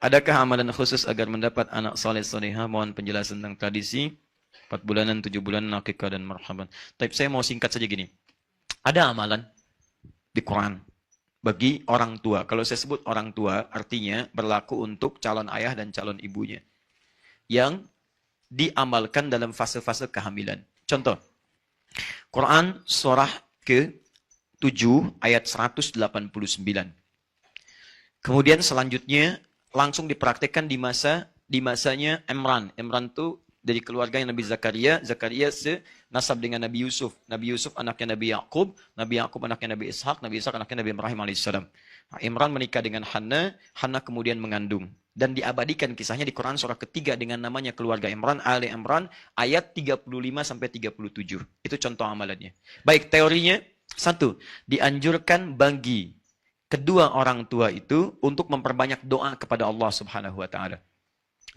Adakah amalan khusus agar mendapat anak saleh salehah? Mohon penjelasan tentang tradisi 4 bulanan, 7 bulanan, akikah dan marhaban. Tapi saya mau singkat saja gini. Ada amalan di Quran bagi orang tua. Kalau saya sebut orang tua, artinya berlaku untuk calon ayah dan calon ibunya. Yang diamalkan dalam fase-fase kehamilan. Contoh, Quran surah ke-7 ayat 189. Kemudian selanjutnya langsung dipraktekkan di masanya Imran. Imran itu dari keluarga Nabi Zakaria. Zakaria senasab dengan Nabi Yusuf. Nabi Yusuf anaknya Nabi Yakub. Nabi Yakub anaknya Nabi Ishak. Nabi Ishak anaknya Nabi Ibrahim alaihissalam. Imran menikah dengan Hannah. Hannah kemudian mengandung. Dan diabadikan kisahnya di Quran surah ketiga dengan namanya keluarga Imran, Ali Imran, ayat 35 sampai 37. Itu contoh amalannya. Baik, teorinya satu, dianjurkan bagi kedua orang tua itu untuk memperbanyak doa kepada Allah Subhanahu wa taala.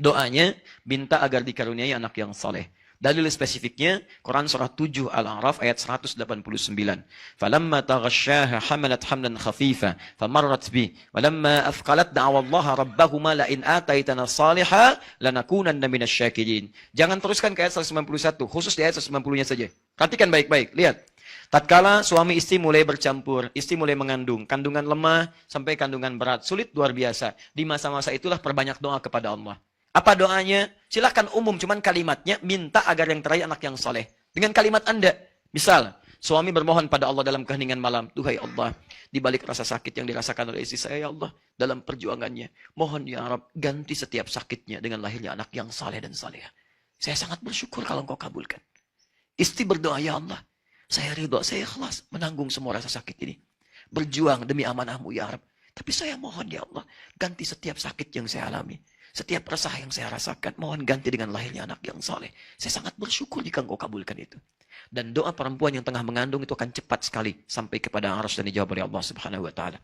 Doanya minta agar dikaruniai anak yang saleh. Dalil spesifiknya Quran surah 7 Al-A'raf ayat 189. Falamma taghasyaha hamalat hamlan khafifa famarrat bi walamma athqalat da'awa Allah rabbahuma la in ataitana salihah lanakunanna minasyakirin. Jangan teruskan ke ayat 191, khusus di ayat 190-nya saja. Perhatikan baik-baik, lihat. Tatkala suami istri mulai bercampur, istri mulai mengandung, kandungan lemah sampai kandungan berat, sulit luar biasa. Di masa-masa itulah perbanyak doa kepada Allah. Apa doanya? Silahkan umum, cuman kalimatnya minta agar yang terakhir anak yang soleh. Dengan kalimat Anda. Misal, suami bermohon pada Allah dalam keheningan malam. Duhai Allah, di balik rasa sakit yang dirasakan oleh istri saya, ya Allah, dalam perjuangannya, mohon ya Rabb, ganti setiap sakitnya dengan lahirnya anak yang saleh dan salehah. Saya sangat bersyukur kalau Engkau kabulkan. Istri berdoa, ya Allah, saya ridho, saya ikhlas menanggung semua rasa sakit ini. Berjuang demi amanah-Mu, ya Rabb. Tapi saya mohon, ya Allah, ganti setiap sakit yang saya alami. Setiap resah yang saya rasakan, mohon ganti dengan lahirnya anak yang saleh. Saya sangat bersyukur jika Engkau kabulkan itu. Dan doa perempuan yang tengah mengandung itu akan cepat sekali sampai kepada arsy dan dijawab oleh Allah Subhanahu wa taala.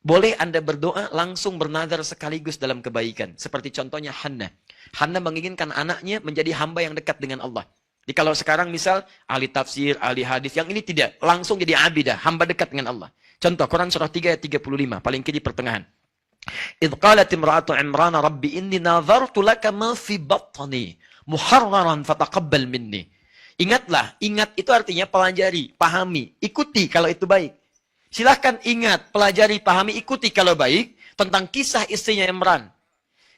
Boleh Anda berdoa langsung bernazar sekaligus dalam kebaikan. Seperti contohnya Hannah. Hannah menginginkan anaknya menjadi hamba yang dekat dengan Allah. Jadi kalau sekarang misal ahli tafsir, ahli hadis, yang ini tidak. Langsung jadi abidah, hamba dekat dengan Allah. Contoh Quran surah 3 ayat 35, paling kiri pertengahan. إذ قالت امرأة عمران ربي إني نظرت لك ما في بطني محررا فتقبل مني. Ingatlah, ingat itu artinya pelajari, pahami, ikuti kalau itu baik. Silahkan ingat, pelajari, pahami, ikuti kalau baik tentang kisah istrinya Imran.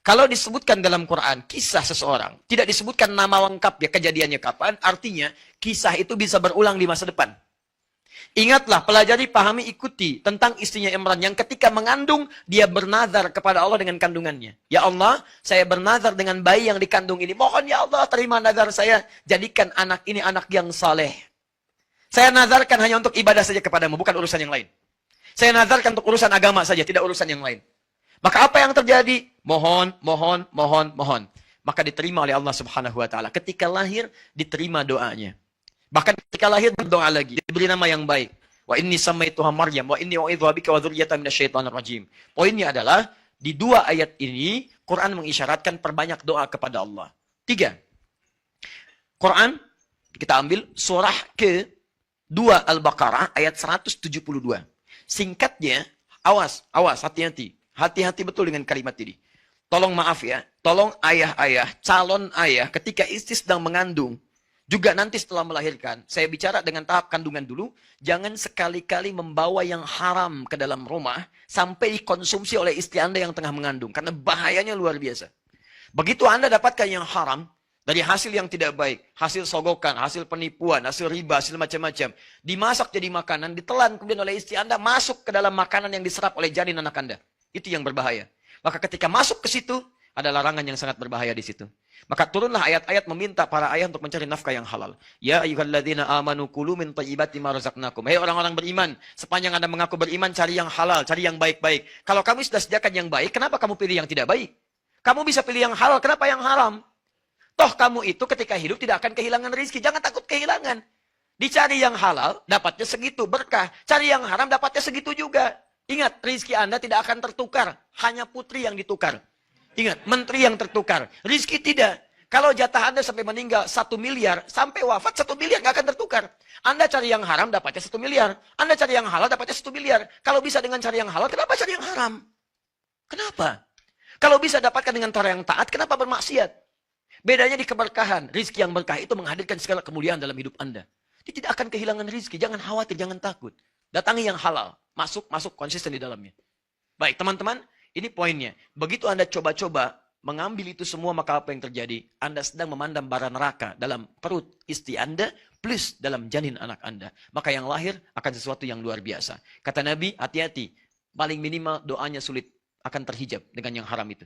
Kalau disebutkan dalam Quran kisah seseorang, tidak disebutkan nama lengkap ya kejadiannya kapan, artinya kisah itu bisa berulang di masa depan. Ingatlah, pelajari, pahami, ikuti tentang istrinya Imran yang ketika mengandung, dia bernazar kepada Allah dengan kandungannya. Ya Allah, saya bernazar dengan bayi yang dikandung ini. Mohon ya Allah, terima nazar saya. Jadikan anak ini anak yang saleh. Saya nazarkan hanya untuk ibadah saja kepadamu, bukan urusan yang lain. Saya nazarkan untuk urusan agama saja, tidak urusan yang lain. Maka apa yang terjadi? Mohon. Maka diterima oleh Allah Subhanahu wa taala. Ketika lahir, diterima doanya. Bahkan ketika lahir berdoa lagi, diberi nama yang baik. Wa inni samaituha Maryam wa inni u'idzuha bika wa dzurriyyataha minasyaitonir rajim. Poinnya adalah di dua ayat ini Quran mengisyaratkan perbanyak doa kepada Allah. 3. Quran kita ambil surah ke-2 Al-Baqarah ayat 172. Singkatnya, awas, hati-hati. Hati-hati betul dengan kalimat ini. Tolong maaf ya, tolong ayah-ayah, calon ayah ketika istri sedang mengandung, juga nanti setelah melahirkan, saya bicara dengan tahap kandungan dulu, jangan sekali-kali membawa yang haram ke dalam rumah sampai dikonsumsi oleh istri Anda yang tengah mengandung. Karena bahayanya luar biasa. Begitu Anda dapatkan yang haram, dari hasil yang tidak baik, hasil sogokan, hasil penipuan, hasil riba, hasil macam-macam, dimasak jadi makanan, ditelan kemudian oleh istri Anda, masuk ke dalam makanan yang diserap oleh janin anak Anda. Itu yang berbahaya. Maka ketika masuk ke situ, ada larangan yang sangat berbahaya di situ. Maka turunlah ayat-ayat meminta para ayah untuk mencari nafkah yang halal. Ya ayyuhalladzina amanu kulu min thayyibati ma razaqnakum. Hei orang-orang beriman, sepanjang Anda mengaku beriman, cari yang halal, cari yang baik-baik. Kalau kamu sudah sediakan yang baik, kenapa kamu pilih yang tidak baik? Kamu bisa pilih yang halal, kenapa yang haram? Toh kamu itu ketika hidup tidak akan kehilangan rezeki, jangan takut kehilangan. Dicari yang halal, dapatnya segitu berkah. Cari yang haram, dapatnya segitu juga. Ingat, rezeki Anda tidak akan tertukar, hanya putri yang ditukar. Ingat, menteri yang tertukar. Rizki tidak. Kalau jatah Anda sampai meninggal 1 miliar, sampai wafat 1 miliar nggak akan tertukar. Anda cari yang haram, dapatnya 1 miliar. Anda cari yang halal, dapatnya 1 miliar. Kalau bisa dengan cari yang halal, kenapa cari yang haram? Kenapa? Kalau bisa dapatkan dengan cara yang taat, kenapa bermaksiat? Bedanya di keberkahan. Rizki yang berkah itu menghadirkan segala kemuliaan dalam hidup Anda. Dia tidak akan kehilangan rizki. Jangan khawatir, jangan takut. Datangi yang halal. Masuk konsisten di dalamnya. Baik, teman-teman. Ini poinnya. Begitu Anda coba-coba mengambil itu semua, maka apa yang terjadi? Anda sedang memandang bara neraka dalam perut istri Anda, plus dalam janin anak Anda. Maka yang lahir akan sesuatu yang luar biasa. Kata Nabi, hati-hati. Paling minimal doanya sulit akan terhijab dengan yang haram itu.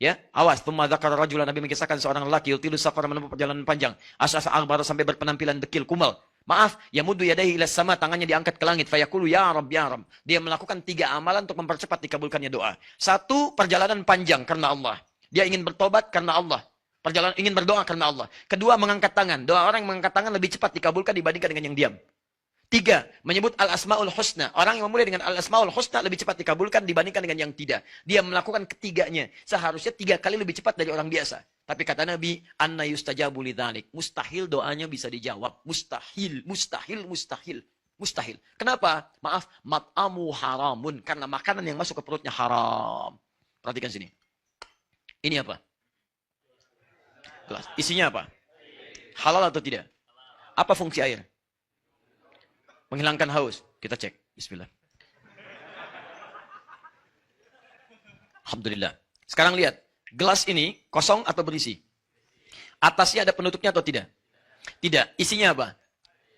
Ya, awas. Pemadzakar rajulan, Nabi mengisahkan seorang lelaki yutilu safar, menempuh perjalanan panjang, asas akbar, sampai berpenampilan dekil, kumal. Maaf, yamudu yadaihi ilas sama, tangannya diangkat ke langit, fayaqulu ya Rabb ya Rabb. Dia melakukan 3 amalan untuk mempercepat dikabulkannya doa. 1, perjalanan panjang karena Allah. Dia ingin bertobat karena Allah. Perjalanan ingin berdoa karena Allah. 2, mengangkat tangan. Doa orang yang mengangkat tangan lebih cepat dikabulkan dibandingkan dengan yang diam. 3, menyebut al-asmaul husna. Orang yang memulai dengan al-asmaul husna lebih cepat dikabulkan dibandingkan dengan yang tidak. Dia melakukan ketiganya. Seharusnya 3 kali lebih cepat dari orang biasa. Tapi kata Nabi, anna yustajabu lidzalik. Mustahil doanya bisa dijawab. Mustahil, mustahil, mustahil. Mustahil. Kenapa? Maaf, mat'amu haramun. Karena makanan yang masuk ke perutnya haram. Perhatikan sini. Ini apa? Gelas. Isinya apa? Halal atau tidak? Apa fungsi air? Menghilangkan haus. Kita cek. Bismillah. Alhamdulillah. Sekarang lihat. Gelas ini kosong atau berisi? Atasnya ada penutupnya atau tidak? Tidak. Isinya apa?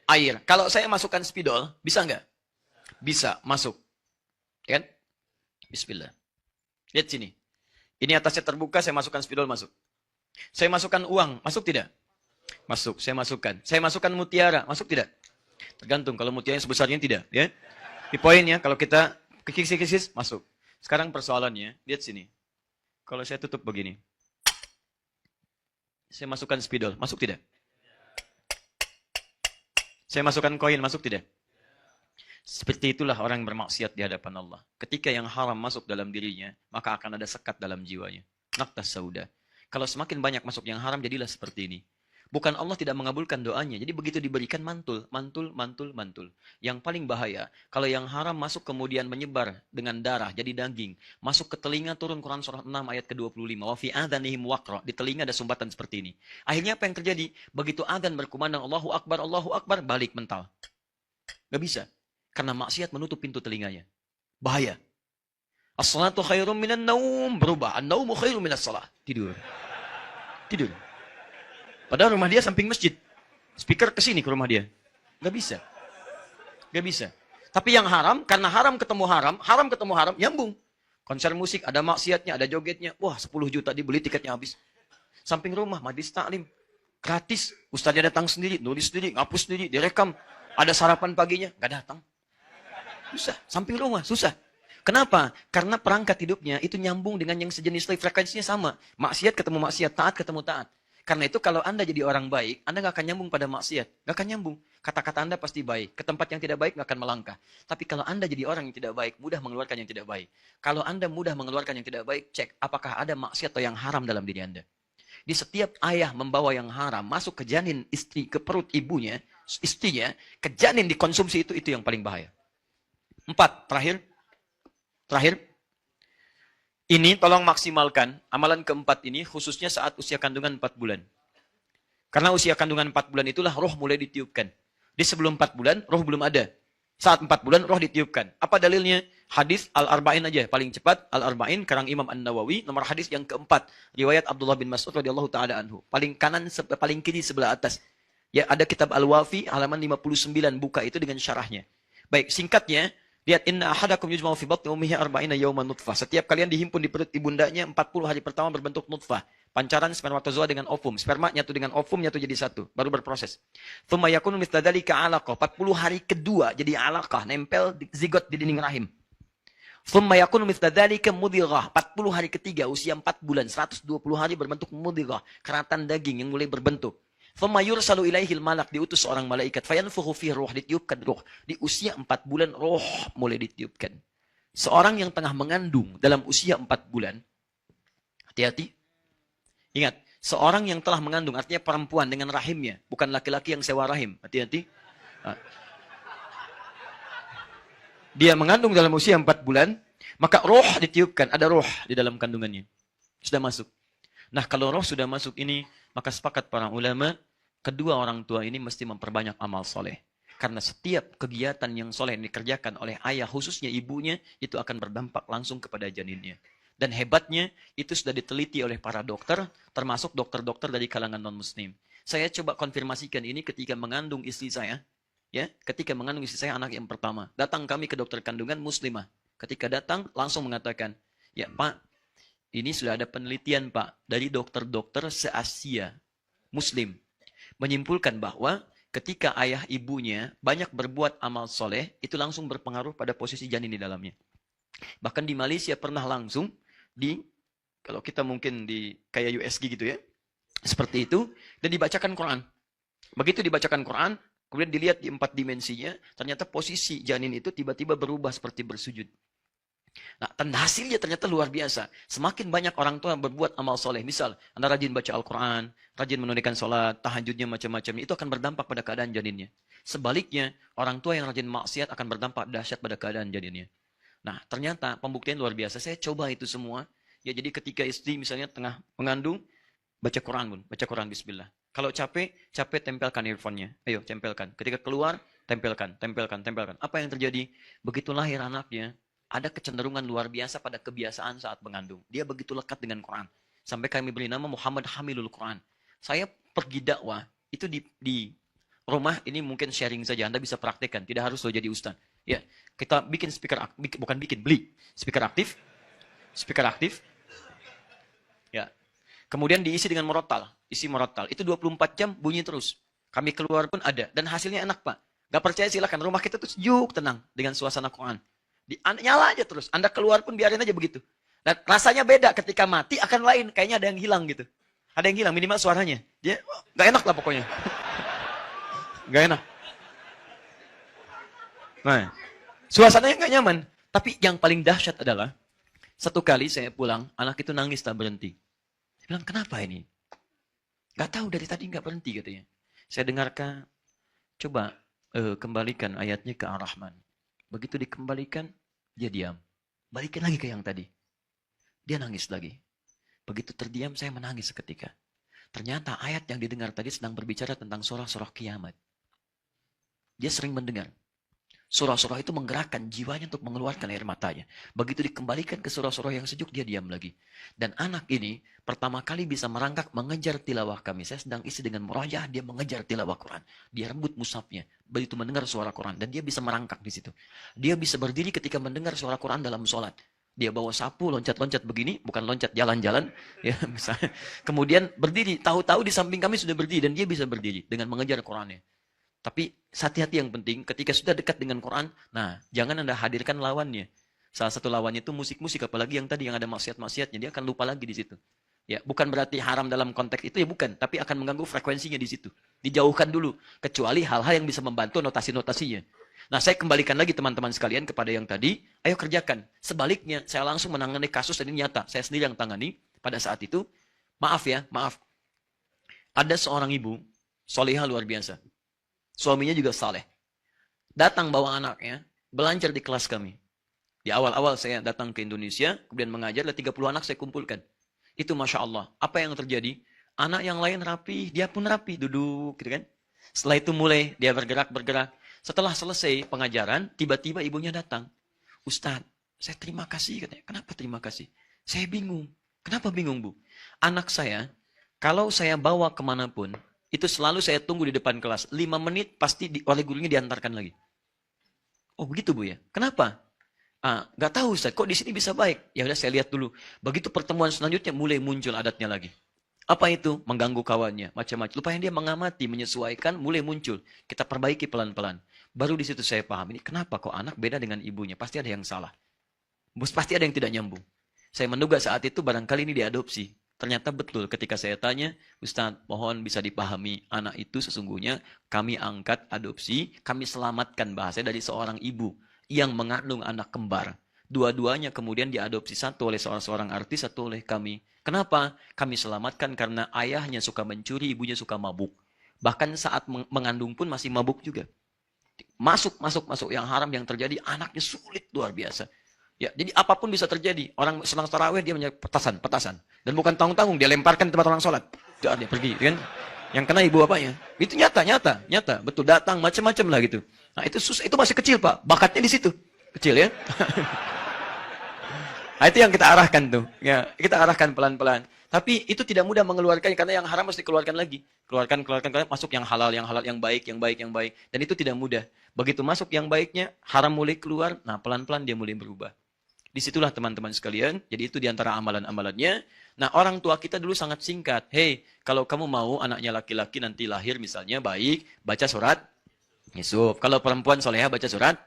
Air. Kalau saya masukkan spidol, bisa nggak? Bisa. Masuk. Ya kan? Bismillah. Lihat sini. Ini atasnya terbuka, saya masukkan spidol, masuk. Saya masukkan uang, masuk tidak? Masuk. Saya masukkan. Saya masukkan mutiara, masuk tidak? Tergantung, kalau mutiara sebesarnya tidak. Ya. Di poinnya, kalau kita kikis-kikis, masuk. Sekarang persoalannya, lihat sini. Kalau saya tutup begini. Saya masukkan spidol, masuk tidak? Saya masukkan koin, masuk tidak? Seperti itulah orang yang bermaksiat di hadapan Allah. Ketika yang haram masuk dalam dirinya, maka akan ada sekat dalam jiwanya. Naqtas sauda. Kalau semakin banyak masuk yang haram, jadilah seperti ini. Bukan Allah tidak mengabulkan doanya. Jadi begitu diberikan mantul, mantul, mantul, mantul. Yang paling bahaya, kalau yang haram masuk kemudian menyebar dengan darah, jadi daging. Masuk ke telinga, turun Quran surah 6 ayat ke-25. Wa fi adhanihim waqra. Di telinga ada sumbatan seperti ini. Akhirnya apa yang terjadi? Begitu adzan berkumandang Allahu Akbar, balik mental. Gak bisa. Karena maksiat menutup pintu telinganya. Bahaya. As-salatu khairum minan naum. Berubah. An-naumu khairum minas salah. Tidur. Tidur. Padahal rumah dia samping masjid. Speaker ke sini ke rumah dia. Gak bisa. Gak bisa. Tapi yang haram, karena haram ketemu haram, nyambung. Konser musik, ada maksiatnya, ada jogetnya. Wah, 10 juta dibeli, tiketnya habis. Samping rumah, majlis taklim. Gratis. Ustaznya datang sendiri, nulis sendiri, ngapus sendiri, direkam. Ada sarapan paginya, gak datang. Susah. Samping rumah, susah. Kenapa? Karena perangkat hidupnya itu nyambung dengan yang sejenis, frekuensinya sama. Maksiat ketemu maksiat, taat ketemu taat. Karena itu kalau Anda jadi orang baik, Anda gak akan nyambung pada maksiat. Gak akan nyambung. Kata-kata Anda pasti baik. Ke tempat yang tidak baik gak akan melangkah. Tapi kalau Anda jadi orang yang tidak baik, mudah mengeluarkan yang tidak baik. Kalau Anda mudah mengeluarkan yang tidak baik, cek apakah ada maksiat atau yang haram dalam diri Anda. Di setiap ayah membawa yang haram, masuk ke janin istri, ke perut ibunya, istrinya, ke janin dikonsumsi itu yang paling bahaya. 4, terakhir. Ini tolong maksimalkan amalan keempat ini khususnya saat usia kandungan 4 bulan. Karena usia kandungan 4 bulan itulah roh mulai ditiupkan. Di sebelum 4 bulan roh belum ada. Saat 4 bulan roh ditiupkan. Apa dalilnya? Hadis Al-Arba'in aja paling cepat. Al-Arba'in karang Imam An-Nawawi, nomor hadis yang keempat. Riwayat Abdullah bin Mas'ud radhiyallahu taala anhu. Paling kanan paling kiri sebelah atas. Ya, ada kitab Al-Wafi halaman 59, buka itu dengan syarahnya. Baik, singkatnya, lihat, inna ahadakum yujma'u fi batni ummihi arba'ina yawman nutfah. Setiap kalian dihimpun di perut ibundanya 40 hari pertama berbentuk nutfah. Pancaran spermatozoa dengan ovum. Sperma nyatu dengan ovum nyatu jadi satu. Baru berproses. Tsumma yakunu mithla dzalika 'alaqah. 40 hari kedua jadi 'alaqah, nempel zigot di dinding rahim. Tsumma yakunu mithla dzalika mudghah. 40 hari ketiga usia 4 bulan, 120 hari berbentuk mudghah, keratan daging yang mulai berbentuk. Thumma yursalu ilaihil malak, diutus seorang malaikat, fayanfukhu fihi ruh, ditiupkan ruh. Di usia 4 bulan roh mulai ditiupkan. Seorang yang tengah mengandung dalam usia 4 bulan, hati-hati. Ingat, seorang yang telah mengandung artinya perempuan dengan rahimnya, bukan laki-laki yang sewa rahim. Hati-hati. Dia mengandung dalam usia 4 bulan, maka roh ditiupkan, ada roh di dalam kandungannya. Sudah masuk. Nah, kalau roh sudah masuk ini, maka sepakat para ulama, kedua orang tua ini mesti memperbanyak amal soleh. Karena setiap kegiatan yang soleh yang dikerjakan oleh ayah, khususnya ibunya, itu akan berdampak langsung kepada janinnya. Dan hebatnya, itu sudah diteliti oleh para dokter, termasuk dokter-dokter dari kalangan non-muslim. Saya coba konfirmasikan ini ketika mengandung istri saya. Ya, ketika mengandung istri saya anak yang pertama. Datang kami ke dokter kandungan muslimah. Ketika datang, langsung mengatakan, ya Pak, ini sudah ada penelitian Pak, dari dokter-dokter se-Asia, Muslim. Menyimpulkan bahwa ketika ayah ibunya banyak berbuat amal soleh, itu langsung berpengaruh pada posisi janin di dalamnya. Bahkan di Malaysia pernah langsung, kalau kita mungkin di kayak USG gitu ya, seperti itu, dan dibacakan Quran. Begitu dibacakan Quran, kemudian dilihat di 4 dimensinya, ternyata posisi janin itu tiba-tiba berubah seperti bersujud. Nah, tanda hasilnya ternyata luar biasa. Semakin banyak orang tua berbuat amal soleh. Misal, Anda rajin baca Al-Quran, rajin menunaikan sholat, tahajudnya macam-macam. Itu akan berdampak pada keadaan janinnya. Sebaliknya, orang tua yang rajin maksiat akan berdampak dahsyat pada keadaan janinnya. Nah, ternyata pembuktian luar biasa. Saya coba itu semua. Ya, jadi ketika istri misalnya tengah mengandung, baca Quran pun. Baca Quran, bismillah. Kalau capek tempelkan earphone-nya. Ayo, tempelkan. Ketika keluar, tempelkan. Apa yang terjadi? Begitu lahir anaknya, ada kecenderungan luar biasa pada kebiasaan saat mengandung. Dia begitu lekat dengan Quran. Sampai kami beri nama Muhammad Hamilul Quran. Saya pergi dakwah, itu di rumah, ini mungkin sharing saja. Anda bisa praktekkan, tidak harus lo jadi ustaz. Ya, kita bikin beli speaker aktif. Ya. Kemudian diisi dengan murattal, isi murattal. Itu 24 jam bunyi terus. Kami keluar pun ada, dan hasilnya enak Pak. Gak percaya silahkan, rumah kita tuh sejuk, tenang, dengan suasana Quran. Nyala aja terus. Anda keluar pun biarin aja begitu. Dan rasanya beda ketika mati akan lain. Kayaknya ada yang hilang gitu. Ada yang hilang minimal suaranya. Dia nggak enak lah pokoknya. Nggak enak. Nah, suasananya nggak nyaman. Tapi yang paling dahsyat adalah satu kali saya pulang, anak itu nangis tak berhenti. Saya bilang, kenapa ini? Nggak tahu dari tadi nggak berhenti katanya. Saya dengarkan, coba kembalikan ayatnya ke Ar-Rahman. Begitu dikembalikan, dia diam. Balikin lagi ke yang tadi. Dia nangis lagi. Begitu terdiam, saya menangis seketika. Ternyata ayat yang didengar tadi sedang berbicara tentang surah-surah kiamat. Dia sering mendengar. Surah-surah itu menggerakkan jiwanya untuk mengeluarkan air matanya. Begitu dikembalikan ke surah-surah yang sejuk, dia diam lagi. Dan anak ini pertama kali bisa merangkak mengejar tilawah kami. Saya sedang isi dengan murajah, dia mengejar tilawah Quran. Dia rembut mushafnya. Begitu mendengar suara Quran. Dan dia bisa merangkak di situ. Dia bisa berdiri ketika mendengar suara Quran dalam sholat. Dia bawa sapu, loncat-loncat begini. Bukan loncat jalan-jalan. Ya, misalnya. Kemudian berdiri. Tahu-tahu di samping kami sudah berdiri. Dan dia bisa berdiri dengan mengejar Qurannya. Tapi hati-hati yang penting, ketika sudah dekat dengan Quran, nah jangan Anda hadirkan lawannya. Salah satu lawannya itu musik-musik, apalagi yang tadi yang ada maksiat-maksiatnya, dia akan lupa lagi di situ. Ya, bukan berarti haram dalam konteks itu, ya bukan, tapi akan mengganggu frekuensinya di situ. Dijauhkan dulu, kecuali hal-hal yang bisa membantu notasi-notasinya. Nah, saya kembalikan lagi teman-teman sekalian kepada yang tadi, ayo kerjakan. Sebaliknya, saya langsung menangani kasus dan ini nyata. Saya sendiri yang tangani pada saat itu. Maaf. Ada seorang ibu, solehah luar biasa. Suaminya juga saleh. Datang bawa anaknya, belajar di kelas kami. Di awal-awal saya datang ke Indonesia, kemudian mengajar, ada 30 anak saya kumpulkan. Itu Masya Allah. Apa yang terjadi? Anak yang lain rapi, dia pun rapi, duduk gitu kan. Setelah itu mulai dia bergerak. Setelah selesai pengajaran, tiba-tiba ibunya datang. Ustadz, saya terima kasih katanya. Kenapa terima kasih? Saya bingung. Kenapa bingung Bu? Anak saya, kalau saya bawa kemanapun, itu selalu saya tunggu di depan kelas. 5 menit pasti oleh gurunya diantarkan lagi. Oh begitu Bu ya? Kenapa? Gak tahu Ustaz, kok di sini bisa baik? Ya udah saya lihat dulu. Begitu pertemuan selanjutnya mulai muncul adatnya lagi. Apa itu? Mengganggu kawannya, macam-macam. Lupanya dia mengamati, menyesuaikan, mulai muncul. Kita perbaiki pelan-pelan. Baru di situ saya paham, ini kenapa kok anak beda dengan ibunya? Pasti ada yang salah. Pasti ada yang tidak nyambung. Saya menduga saat itu barangkali ini diadopsi. Ternyata betul ketika saya tanya, Ustaz, mohon bisa dipahami, anak itu sesungguhnya kami angkat adopsi, kami selamatkan bahasanya dari seorang ibu yang mengandung anak kembar. Dua-duanya kemudian diadopsi, satu oleh seorang artis, satu oleh kami. Kenapa? Kami selamatkan karena ayahnya suka mencuri, ibunya suka mabuk. Bahkan saat mengandung pun masih mabuk juga. Masuk yang haram yang terjadi, anaknya sulit luar biasa. Ya, jadi apapun bisa terjadi. Orang senang tarawih dia punya petasan. Dan bukan tanggung-tanggung, dia lemparkan ke tempat orang sholat. Dia pergi, kan? Yang kena ibu bapaknya. Itu nyata. Betul, datang macam-macam lah gitu. Nah, itu masih kecil, Pak. Bakatnya di situ. Kecil ya. Nah, itu yang kita arahkan tuh. Ya, kita arahkan pelan-pelan. Tapi itu tidak mudah mengeluarkan karena yang haram harus dikeluarkan lagi. Keluarkan, masuk yang halal, yang baik. Dan itu tidak mudah. Begitu masuk yang baiknya, haram mulai keluar, nah pelan-pelan dia mulai berubah. Disitulah teman-teman sekalian, jadi itu diantara amalan-amalannya. Nah, orang tua kita dulu sangat singkat. Hei, kalau kamu mau anaknya laki-laki nanti lahir misalnya baik, baca surat Yusuf. Kalau perempuan soleha baca surat.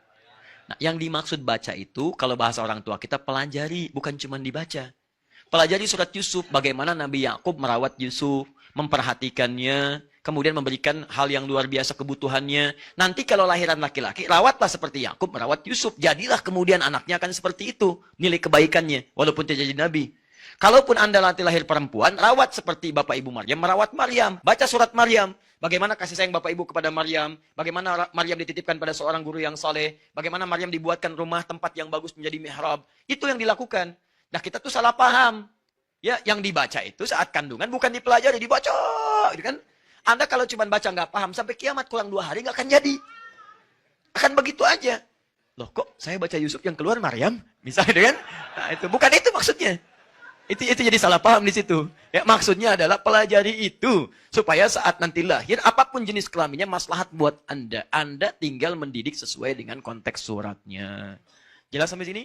Nah, yang dimaksud baca itu, kalau bahasa orang tua kita pelajari, bukan cuma dibaca. Pelajari surat Yusuf, bagaimana Nabi Yakub merawat Yusuf, memperhatikannya, kemudian memberikan hal yang luar biasa kebutuhannya. Nanti kalau lahiran laki-laki, rawatlah seperti Yakub merawat Yusuf. Jadilah kemudian anaknya akan seperti itu. Nilai kebaikannya, walaupun tidak jadi Nabi. Kalaupun Anda nanti lahir perempuan, rawat seperti Bapak Ibu Maryam, merawat Maryam. Baca surat Maryam. Bagaimana kasih sayang Bapak Ibu kepada Maryam. Bagaimana Maryam dititipkan pada seorang guru yang saleh. Bagaimana Maryam dibuatkan rumah tempat yang bagus menjadi mihrab. Itu yang dilakukan. Nah, kita tuh salah paham. Ya, yang dibaca itu saat kandungan bukan dipelajari, dibaca. Gitu kan? Anda kalau cuma baca nggak paham, sampai kiamat kurang 2 hari nggak akan jadi. Akan begitu aja. Loh, kok saya baca Yusuf yang keluar Maryam? Misalnya kan? Nah, itu bukan itu maksudnya. Itu jadi salah paham di situ. Ya, maksudnya adalah pelajari itu supaya saat nanti lahir apapun jenis kelaminnya maslahat buat Anda. Anda tinggal mendidik sesuai dengan konteks suratnya. Jelas sampai sini?